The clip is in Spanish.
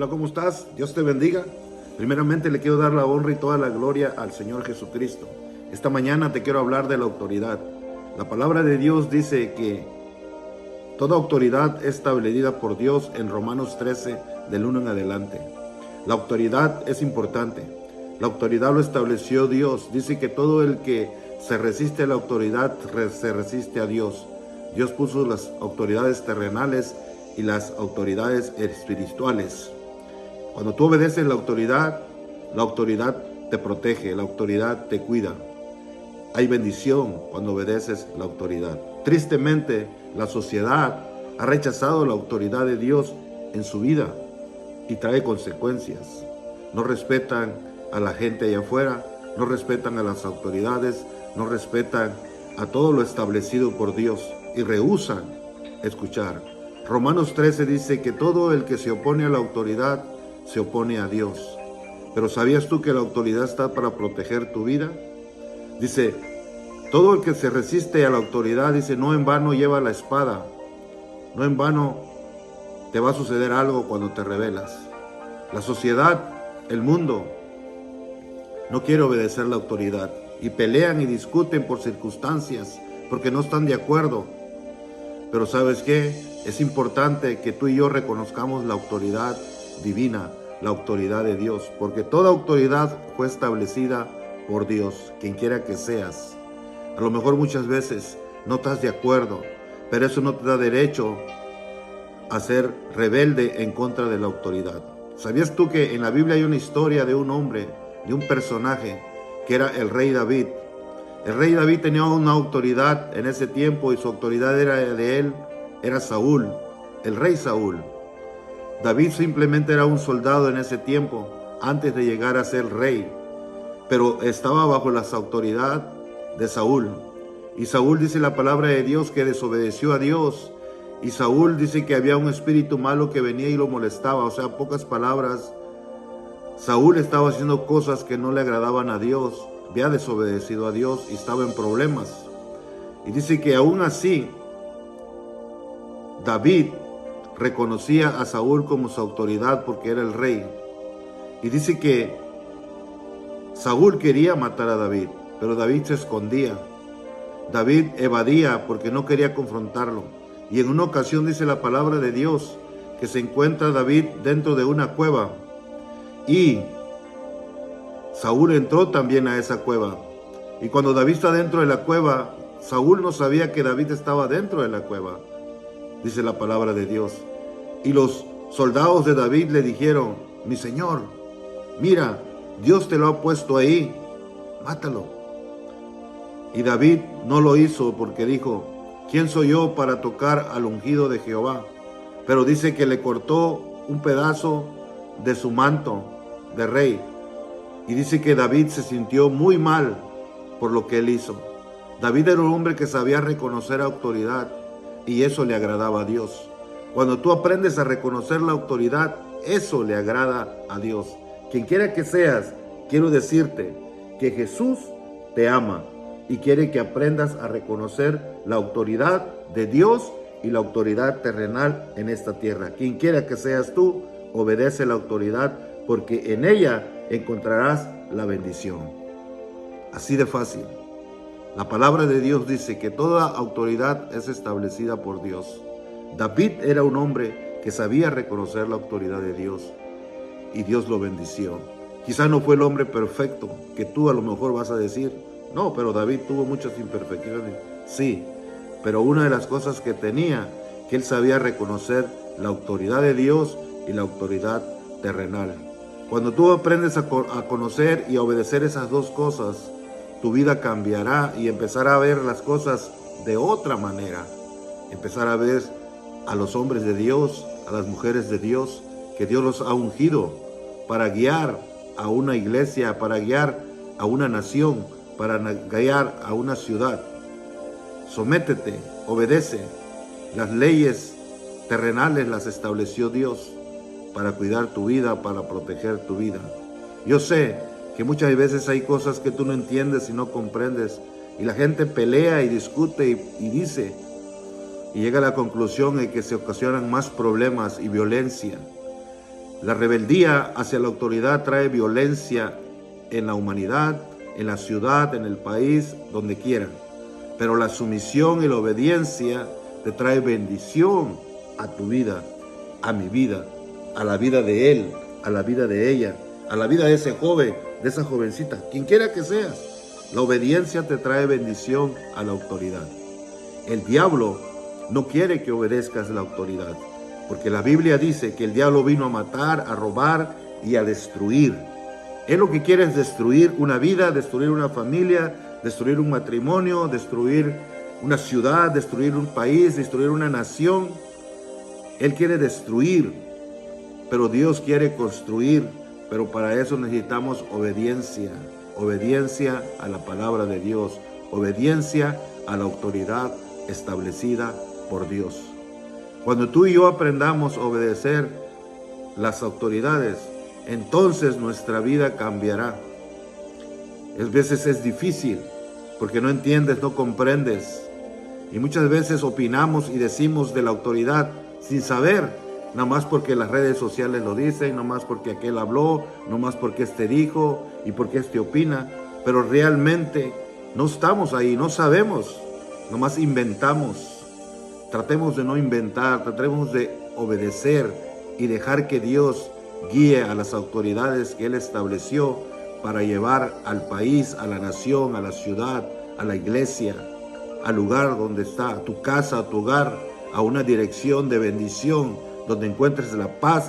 Hola, ¿cómo estás? Dios te bendiga. Primeramente le quiero dar la honra y toda la gloria al Señor Jesucristo. Esta mañana te quiero hablar de la autoridad. La palabra de Dios dice que toda autoridad es establecida por Dios en Romanos 13, del 1 en adelante. La autoridad es importante. La autoridad lo estableció Dios. Dice que todo el que se resiste a la autoridad se resiste a Dios. Dios puso las autoridades terrenales y las autoridades espirituales. Cuando tú obedeces la autoridad te protege, la autoridad te cuida. Hay bendición cuando obedeces la autoridad. Tristemente, la sociedad ha rechazado la autoridad de Dios en su vida y trae consecuencias. No respetan a la gente allá afuera, no respetan a las autoridades, no respetan a todo lo establecido por Dios y rehúsan escuchar. Romanos 13 dice que todo el que se opone a la autoridad se opone a Dios. Pero ¿sabías tú que la autoridad está para proteger tu vida? Dice, todo el que se resiste a la autoridad, dice, no en vano lleva la espada. No en vano te va a suceder algo cuando te rebelas. La sociedad, el mundo, no quiere obedecer la autoridad y pelean y discuten por circunstancias porque no están de acuerdo. Pero ¿sabes qué? Es importante que tú y yo reconozcamos la autoridad divina, la autoridad de Dios, porque toda autoridad fue establecida por Dios, quien quiera que seas. A lo mejor muchas veces no estás de acuerdo, pero eso no te da derecho a ser rebelde en contra de la autoridad. ¿Sabías tú que en la Biblia hay una historia de un hombre, de un personaje, que era el rey David? El rey David tenía una autoridad en ese tiempo y su autoridad era de él, era Saúl, el rey Saúl. David simplemente era un soldado en ese tiempo, antes de llegar a ser rey, pero estaba bajo la autoridad de Saúl. Y Saúl, dice la palabra de Dios, que desobedeció a Dios. Y Saúl dice que había un espíritu malo que venía y lo molestaba. O sea, pocas palabras, Saúl estaba haciendo cosas que no le agradaban a Dios. Había desobedecido a Dios y estaba en problemas. Y dice que aún así, David reconocía a Saúl como su autoridad porque era el rey. Y dice que Saúl quería matar a David, pero David se escondía. David evadía porque no quería confrontarlo. Y en una ocasión dice la palabra de Dios que se encuentra David dentro de una cueva. Y Saúl entró también a esa cueva. Y cuando David está dentro de la cueva, Saúl no sabía que David estaba dentro de la cueva. Dice la palabra de Dios. Y los soldados de David le dijeron, mi señor, mira, Dios te lo ha puesto ahí, mátalo. Y David no lo hizo porque dijo, ¿quién soy yo para tocar al ungido de Jehová? Pero dice que le cortó un pedazo de su manto de rey. Y dice que David se sintió muy mal por lo que él hizo. David era un hombre que sabía reconocer autoridad y eso le agradaba a Dios. Cuando tú aprendes a reconocer la autoridad, eso le agrada a Dios. Quien quiera que seas, quiero decirte que Jesús te ama y quiere que aprendas a reconocer la autoridad de Dios y la autoridad terrenal en esta tierra. Quien quiera que seas tú, obedece la autoridad porque en ella encontrarás la bendición. Así de fácil. La palabra de Dios dice que toda autoridad es establecida por Dios. David era un hombre que sabía reconocer la autoridad de Dios y Dios lo bendició. Quizá no fue el hombre perfecto que tú a lo mejor vas a decir, no, pero David tuvo muchas imperfecciones. Sí, pero una de las cosas que tenía, que él sabía reconocer la autoridad de Dios y la autoridad terrenal. Cuando tú aprendes a conocer y a obedecer esas dos cosas, tu vida cambiará y empezará a ver las cosas de otra manera. Empezar a ver a los hombres de Dios, a las mujeres de Dios, que Dios los ha ungido para guiar a una iglesia, para guiar a una nación, para guiar a una ciudad. Sométete, obedece. Las leyes terrenales las estableció Dios para cuidar tu vida, para proteger tu vida. Yo sé que muchas veces hay cosas que tú no entiendes y no comprendes, y la gente pelea y discute y dice, y llega a la conclusión de que se ocasionan más problemas y violencia. La rebeldía hacia la autoridad trae violencia en la humanidad, en la ciudad, en el país, donde quiera. Pero la sumisión y la obediencia te trae bendición a tu vida, a mi vida, a la vida de él, a la vida de ella, a la vida de ese joven, de esa jovencita, quien quiera que seas. La obediencia te trae bendición a la autoridad. El diablo no quiere que obedezcas la autoridad, porque la Biblia dice que el diablo vino a matar, a robar y a destruir. Él lo que quiere es destruir una vida, destruir una familia, destruir un matrimonio, destruir una ciudad, destruir un país, destruir una nación. Él quiere destruir, pero Dios quiere construir. Pero para eso necesitamos obediencia. Obediencia a la palabra de Dios. Obediencia a la autoridad establecida por Dios. Cuando tú y yo aprendamos a obedecer las autoridades, entonces nuestra vida cambiará. A veces es difícil porque no entiendes, no comprendes. Y muchas veces opinamos y decimos de la autoridad sin saber, nada más porque las redes sociales lo dicen, nada más porque aquel habló, nada más porque este dijo y porque este opina. Pero realmente no estamos ahí, no sabemos, nada más inventamos. Tratemos de no inventar, tratemos de obedecer y dejar que Dios guíe a las autoridades que Él estableció para llevar al país, a la nación, a la ciudad, a la iglesia, al lugar donde está, a tu casa, a tu hogar, a una dirección de bendición, donde encuentres la paz